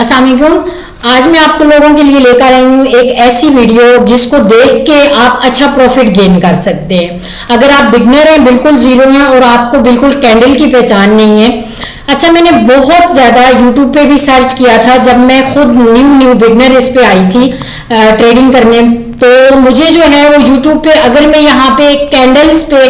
अस्सलाम वालेकुम। आज मैं आपको लोगों के लिए लेकर आई हूँ एक ऐसी वीडियो जिसको देख के आप अच्छा प्रॉफिट गेन कर सकते हैं। अगर आप बिगनर हैं, बिल्कुल जीरो हैं और आपको बिल्कुल कैंडल की पहचान नहीं है। अच्छा, मैंने बहुत ज़्यादा यूट्यूब पे भी सर्च किया था जब मैं खुद न्यू बिगनर इस पे आई थी ट्रेडिंग करने। तो मुझे जो है वो यूट्यूब पे, अगर मैं यहाँ पे कैंडल्स पे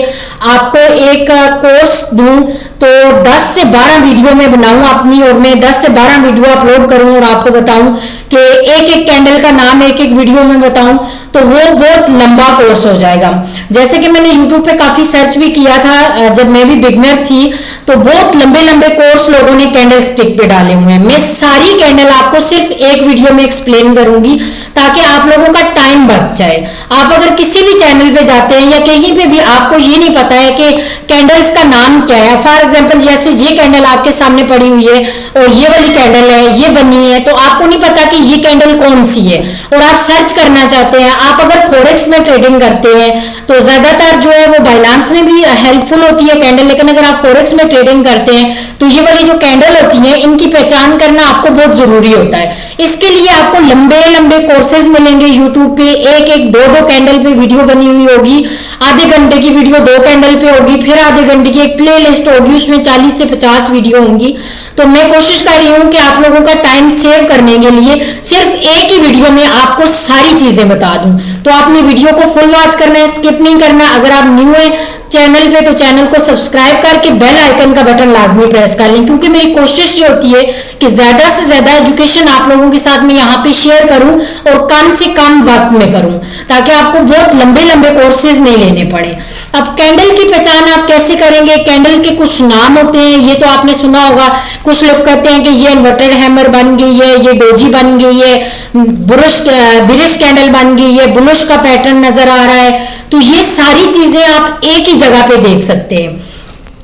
आपको एक कोर्स दूं तो 10 से 12 वीडियो मैं बनाऊं अपनी, और मैं 10 से 12 वीडियो अपलोड करूं और आपको बताऊं कि एक एक कैंडल का नाम एक एक वीडियो में बताऊं, तो वो बहुत लंबा कोर्स हो जाएगा। जैसे कि मैंने यूट्यूब पे काफ़ी सर्च भी किया था जब मैं भी बिगनर थी, तो बहुत लंबे लंबे कोर्स लोगों ने कैंडल स्टिक पे डाले हुए हैं। मैं सारी कैंडल आपको सिर्फ एक वीडियो में एक्सप्लेन करूंगी ताकि आप लोगों का टाइम बच जाए। आप अगर किसी भी चैनल पे जाते हैं या कहीं पे भी आपको ये नहीं पता है कि कैंडल्स का नाम क्या है, फॉर एग्जांपल जैसे ये कैंडल आपके सामने पड़ी हुई है और ये वाली कैंडल है, ये बनी है, तो आपको नहीं पता कि ये कैंडल कौन सी है और आप सर्च करना चाहते हैं। आप अगर फॉरेक्स में ट्रेडिंग करते हैं तो ज्यादातर जो है वो बाइनांस में भी हेल्पफुल होती है कैंडल, लेकिन अगर आप फॉरेक्स में ट्रेडिंग करते हैं तो ये वाली जो कैंडल होती है इनकी पहचान करना आपको बहुत जरूरी होता है। इसके लिए आपको लंबे लंबे कोर्सेज मिलेंगे यूट्यूब पे, एक एक दो दो कैंडल पे वीडियो बनी हुई होगी, आधे घंटे की वीडियो दो कैंडल पे होगी, फिर आधे घंटे की एक प्ले लिस्ट होगी, उसमें 40 से 50 वीडियो होंगी। तो मैं कोशिश कर रही हूँ कि आप लोगों का टाइम सेव करने के लिए सिर्फ एक ही वीडियो में आपको सारी चीजें बता दूं। तो आपने वीडियो को फुल वॉच करना है, स्किप नहीं करना। अगर आप न्यू है चैनल पे तो चैनल को सब्सक्राइब करके बेल आइकन का बटन लाजमी प्रेस कर लें, क्योंकि मेरी कोशिश ये होती है कि ज्यादा से ज्यादा एजुकेशन आप लोगों के साथ में यहाँ पे शेयर करूं और कम से कम वक्त में करूं, ताकि आपको बहुत लंबे लंबे कोर्सेज नहीं लेने पड़े। अब कैंडल की पहचान आप कैसे करेंगे? कैंडल के कुछ नाम होते हैं, ये तो आपने सुना होगा। कुछ लोग कहते हैं कि ये इन्वर्टेड हैमर बन गई है, ये डोजी बन गई है, बिरिश कैंडल बन गई है, बुलिश का पैटर्न नजर आ रहा है। तो ये सारी चीजें आप एक ही जगह पे देख सकते हैं।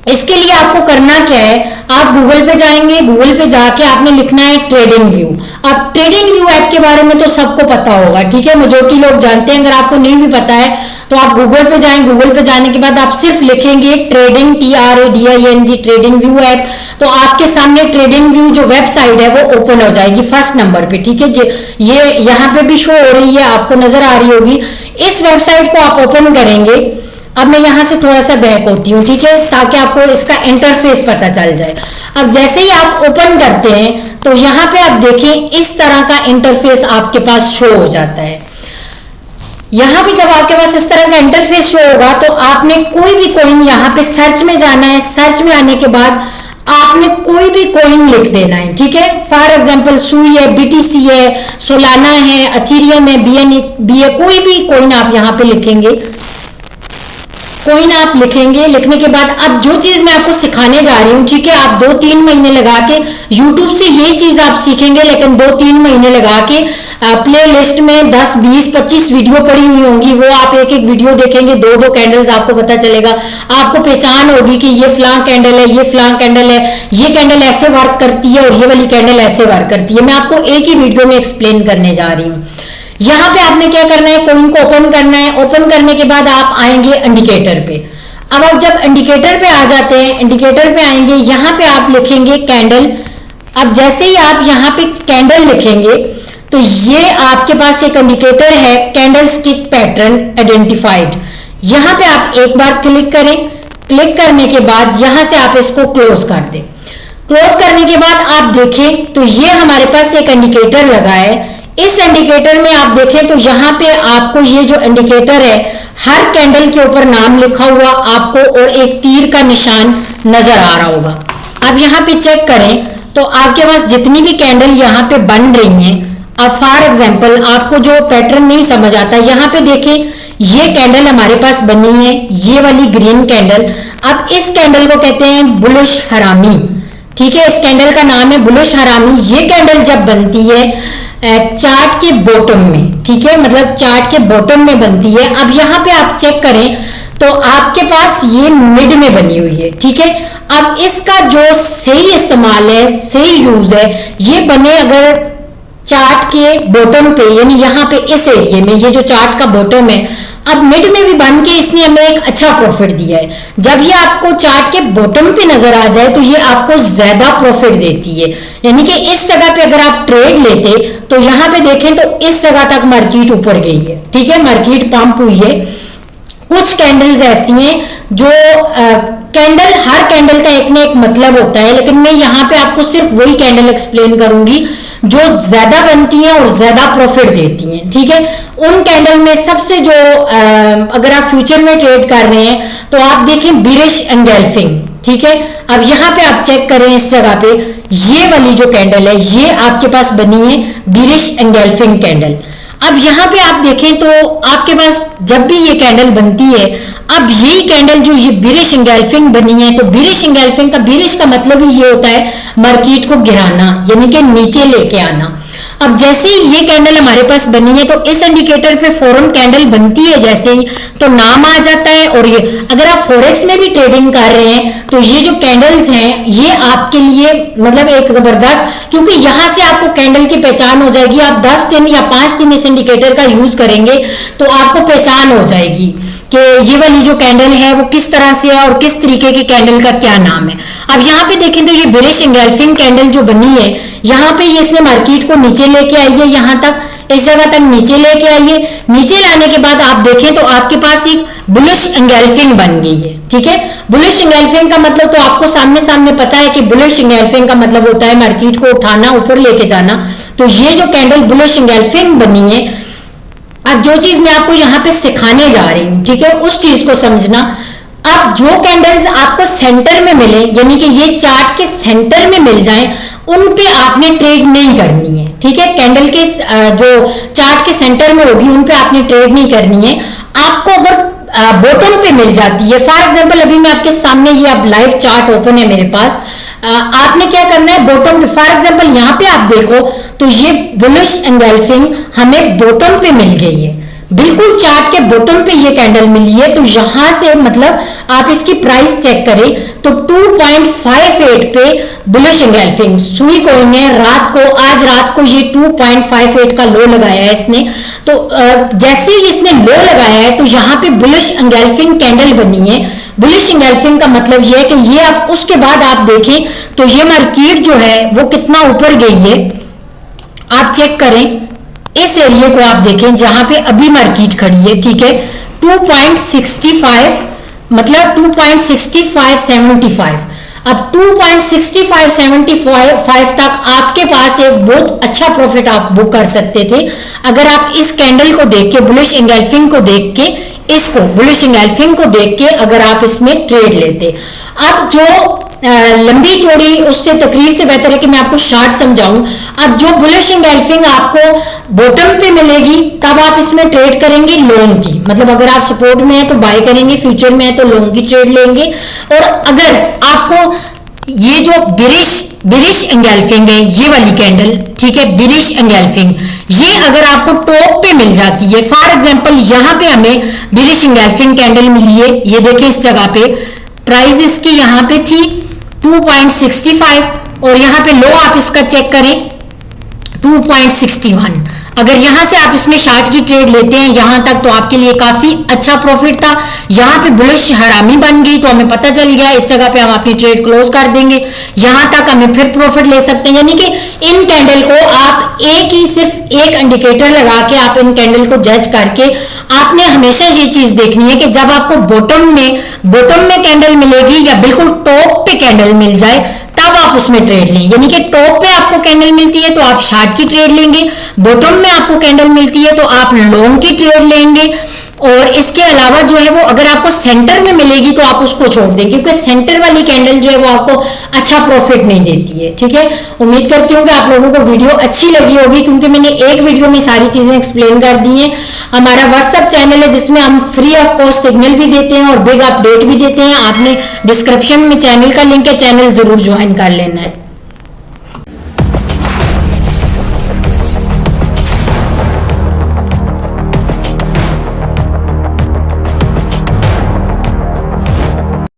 इसके लिए आपको करना क्या है, आप गूगल पे जाएंगे, गूगल पे जाके आपने लिखना है ट्रेडिंग व्यू। अब ट्रेडिंग व्यू ऐप के बारे में तो सबको पता होगा, ठीक है, मेजॉरिटी लोग जानते हैं। अगर आपको नहीं भी पता है तो आप गूगल पे जाएं, गूगल पे जाने के बाद आप सिर्फ लिखेंगे trading, TRADING trading view app, तो आपके सामने ट्रेडिंग व्यू जो वेबसाइट है वो ओपन हो जाएगी फर्स्ट नंबर पे, ठीक है। ये यहाँ पे भी शो हो रही है, आपको नजर आ रही होगी। इस वेबसाइट को आप ओपन करेंगे। अब मैं यहाँ से थोड़ा सा बैक होती हूँ, ठीक है, ताकि आपको इसका इंटरफेस पता चल जाए। अब जैसे ही आप ओपन करते हैं तो यहाँ पे आप देखें इस तरह का इंटरफेस आपके पास शो हो जाता है। यहाँ पे जब आपके पास इस तरह का इंटरफेस शो होगा तो आपने कोई भी कोइन यहाँ पे सर्च में जाना है। सर्च में आने के बाद आपने कोई भी कोइन लिख देना है, ठीक है। फॉर एग्जांपल सुई है, BTC है, सोलाना है, अथीरियम है, BNB है, कोई भी कोइन आप यहाँ पे लिखेंगे। कोइन आप लिखेंगे, लिखने के बाद अब जो चीज मैं आपको सिखाने जा रही हूँ, ठीक है, आप 2-3 महीने लगा के यूट्यूब से ये चीज आप सीखेंगे, लेकिन 2-3 महीने लगा के प्ले लिस्ट में 10, 20, 25 वीडियो पड़ी हुई होंगी, वो आप एक एक वीडियो देखेंगे, दो दो कैंडल्स आपको पता चलेगा। आपको पहचान होगी कि ये फ्लां कैंडल है, ये फ्लां कैंडल है, ये कैंडल ऐसे वर्क करती है और ये वाली कैंडल ऐसे वर्क करती है। मैं आपको एक ही वीडियो में एक्सप्लेन करने जा रही हूँ। यहाँ पे आपने क्या करना है, कोइन को ओपन करना है। ओपन करने के बाद आप आएंगे इंडिकेटर पे। अब आप जब इंडिकेटर पे आ जाते हैं, इंडिकेटर पे आएंगे, यहाँ पे आप लिखेंगे कैंडल। अब जैसे ही आप यहाँ पे कैंडल लिखेंगे तो ये आपके पास एक इंडिकेटर है, कैंडल स्टिक पैटर्न आइडेंटिफाइड। यहाँ पे आप एक बार क्लिक करें। क्लिक करने के बाद यहाँ से आप इसको क्लोज कर दें। क्लोज करने के बाद आप देखें तो ये हमारे पास एक इंडिकेटर लगा है। इस इंडिकेटर में आप देखें तो यहाँ पे आपको ये जो इंडिकेटर है, हर कैंडल के ऊपर नाम लिखा हुआ आपको और एक तीर का निशान नजर आ रहा होगा। अब यहाँ पे चेक करें तो आपके पास जितनी भी कैंडल यहाँ पे बन रही हैं, अब फॉर एग्जांपल आपको जो पैटर्न नहीं समझ आता, यहाँ पे देखें ये कैंडल हमारे पास बनी है, ये वाली ग्रीन कैंडल। अब इस कैंडल को कहते हैं बुलिश हरामी, ठीक है, इस कैंडल का नाम है बुलिश हरामी। ये कैंडल जब बनती है चार्ट के बॉटम में, ठीक है, मतलब चार्ट के बॉटम में बनती है। अब यहाँ पे आप चेक करें तो आपके पास ये मिड में बनी हुई है, ठीक है। अब इसका जो सही इस्तेमाल है, सही यूज है, ये बने अगर चार्ट के बॉटम पे, यानी यहाँ पे इस एरिया में, ये जो चार्ट का बॉटम है, अब मिड में भी बन के इसने हमें एक अच्छा प्रॉफिट दिया है। जब ये आपको चार्ट के बॉटम पे नजर आ जाए तो ये आपको ज्यादा प्रॉफिट देती है, यानी कि इस जगह पे अगर आप ट्रेड लेते तो यहाँ पे देखें तो इस जगह तक मार्केट ऊपर गई है, ठीक है, मार्केट पंप हुई है। कुछ कैंडल्स ऐसी हैं जो कैंडल, हर कैंडल का एक ना एक मतलब होता है, लेकिन मैं यहाँ पे आपको सिर्फ वही कैंडल एक्सप्लेन करूंगी जो ज्यादा बनती हैं और ज्यादा प्रॉफिट देती हैं, ठीक है। उन कैंडल में सबसे जो अगर आप फ्यूचर में ट्रेड कर रहे हैं तो आप देखें बिरिश एंगल्फिंग, ठीक है। अब यहाँ पे आप चेक करें इस जगह पे ये वाली जो कैंडल है ये आपके पास बनी है बिरिश एंगल्फिंग कैंडल। अब यहाँ पे आप देखें तो आपके पास जब भी ये कैंडल बनती है, अब यही कैंडल जो ये बिरिश एंगल्फिंग बनी है, तो बिरिश एंगल्फिंग का, बिरिश का मतलब ही ये होता है मार्केट को गिराना, यानी कि नीचे लेके आना। अब जैसे ही ये कैंडल हमारे पास बनी है तो इस इंडिकेटर पे फौरन कैंडल बनती है जैसे ही तो नाम आ जाता है। और ये अगर आप फॉरेक्स में भी ट्रेडिंग कर रहे हैं तो ये जो कैंडल्स हैं ये आपके लिए मतलब एक जबरदस्त, क्योंकि यहां से आपको कैंडल की पहचान हो जाएगी। आप 10 दिन या 5 दिन इस इंडिकेटर का यूज करेंगे तो आपको पहचान हो जाएगी कि ये वाली जो कैंडल है वो किस तरह से है और किस तरीके की कैंडल का क्या नाम है। अब यहाँ पे देखें तो ये बिरिश एंगल्फिंग कैंडल जो बनी है, यहाँ पे ये इसने मार्केट को नीचे लेके आई है, यहाँ तक, इस जगह तक नीचे लेके आई है। नीचे लाने के बाद आप देखें तो आपके पास एक बुलिश एंगल्फिंग बन गई है, ठीक है। बुलिश एंगल्फिंग का मतलब तो आपको सामने सामने पता है कि बुलिश एंगल्फिंग का मतलब होता है मार्केट को उठाना, ऊपर लेके जाना। तो ये जो कैंडल बुलिश एंगल्फिंग बनी है, अब जो चीज मैं आपको यहाँ पे सिखाने जा रही हूँ, ठीक है, उस चीज को समझना। अब जो कैंडल्स आपको सेंटर में मिले, यानी कि ये चार्ट के सेंटर में मिल जाएं, उन पे आपने ट्रेड नहीं करनी है, ठीक है। कैंडल के जो चार्ट के सेंटर में होगी उन पे आपने ट्रेड नहीं करनी है। आपको अगर बॉटम पे मिल जाती है, फॉर एग्जांपल अभी मैं आपके सामने ये अब लाइव चार्ट ओपन है मेरे पास, आपने क्या करना है बॉटम पे, फॉर एग्जांपल यहाँ पे आप देखो तो ये बुलिश एंगल्फिंग हमें बॉटम पे मिल गई है, बिल्कुल चार्ट के बॉटम पे ये कैंडल मिली है। तो यहां से मतलब आप इसकी प्राइस चेक करें तो 2.58 पे बुलिश एंगल्फिंग सुई कॉइन ने आज रात को ये 2.58 का लो लगाया है इसने। तो जैसे ही इसने लो लगाया है तो यहाँ पे बुलिश एंगल्फिंग कैंडल बनी है। बुलिश एंगल्फिंग का मतलब ये है कि ये आप उसके बाद आप देखें तो ये मार्केट जो है वो कितना ऊपर गई है, आप चेक करें इस एरिया को, आप देखें जहां पे अभी मार्केट खड़ी है, ठीक है, 2.65 मतलब 2.6575। अब 2.6575 तक आपके पास एक बहुत अच्छा प्रॉफिट आप बुक कर सकते थे अगर आप इस कैंडल को देख के, बुलिश एंगल्फिंग को देख के, इसको बुलिश एंगल्फिंग को देख के अगर आप इसमें ट्रेड लेते। अब जो लंबी चौड़ी उससे तकरीर से बेहतर है कि मैं आपको शॉर्ट समझाऊं। अब जो बुलिश एंगल्फिंग आपको बॉटम पे मिलेगी तब आप इसमें ट्रेड करेंगे लॉन्ग की, मतलब अगर आप सपोर्ट में है तो बाय करेंगे, फ्यूचर में है तो लॉन्ग की ट्रेड लेंगे। और अगर आपको ये जो बिरिश एंगल्फिंग है, ये वाली कैंडल, ठीक है, बिरिश एंगल्फिंग, ये अगर आपको टॉप पे मिल जाती है, फॉर एग्जांपल यहाँ पे हमें बिरिश एंगल्फिंग कैंडल मिली है, ये देखिए इस जगह पे प्राइस इसकी यहाँ पे थी 2.65 और यहाँ पे लो आप इसका चेक करें 2.61। अगर यहां से आप इसमें शार्ट की ट्रेड लेते हैं यहां तक तो आपके लिए काफी अच्छा प्रॉफिट था। यहां पे बुलिश हरामी बन गई तो हमें पता चल गया, इस जगह पे हम अपनी ट्रेड क्लोज कर देंगे, यहां तक हमें फिर प्रॉफिट ले सकते हैं। यानी कि इन कैंडल को आप सिर्फ एक इंडिकेटर लगा के आप इन कैंडल को जज करके आपने हमेशा ये चीज देखनी है कि जब आपको बॉटम में कैंडल मिलेगी या बिल्कुल टॉप पे कैंडल मिल जाए तब आप उसमें ट्रेड लें। यानी कि टॉप पे आपको कैंडल मिलती है तो आप शार्ट की ट्रेड लेंगे, बॉटम में आपको कैंडल मिलती है तो आप लॉन्ग की ट्रेड लेंगे। और इसके अलावा जो है वो अगर आपको सेंटर में मिलेगी तो आप उसको छोड़ देंगे, क्योंकि सेंटर वाली कैंडल जो है वो आपको अच्छा प्रॉफिट नहीं देती है। ठीक है, उम्मीद करती हूँ कि आप लोगों को वीडियो अच्छी लगी होगी, क्योंकि मैंने एक वीडियो में सारी चीजें एक्सप्लेन कर दी हैं। हमारा व्हाट्सएप चैनल है जिसमें हम फ्री ऑफ कॉस्ट सिग्नल भी देते हैं और बिग अपडेट भी देते हैं। आपने डिस्क्रिप्शन में चैनल का लिंक है, चैनल जरूर ज्वाइन कर लेना है।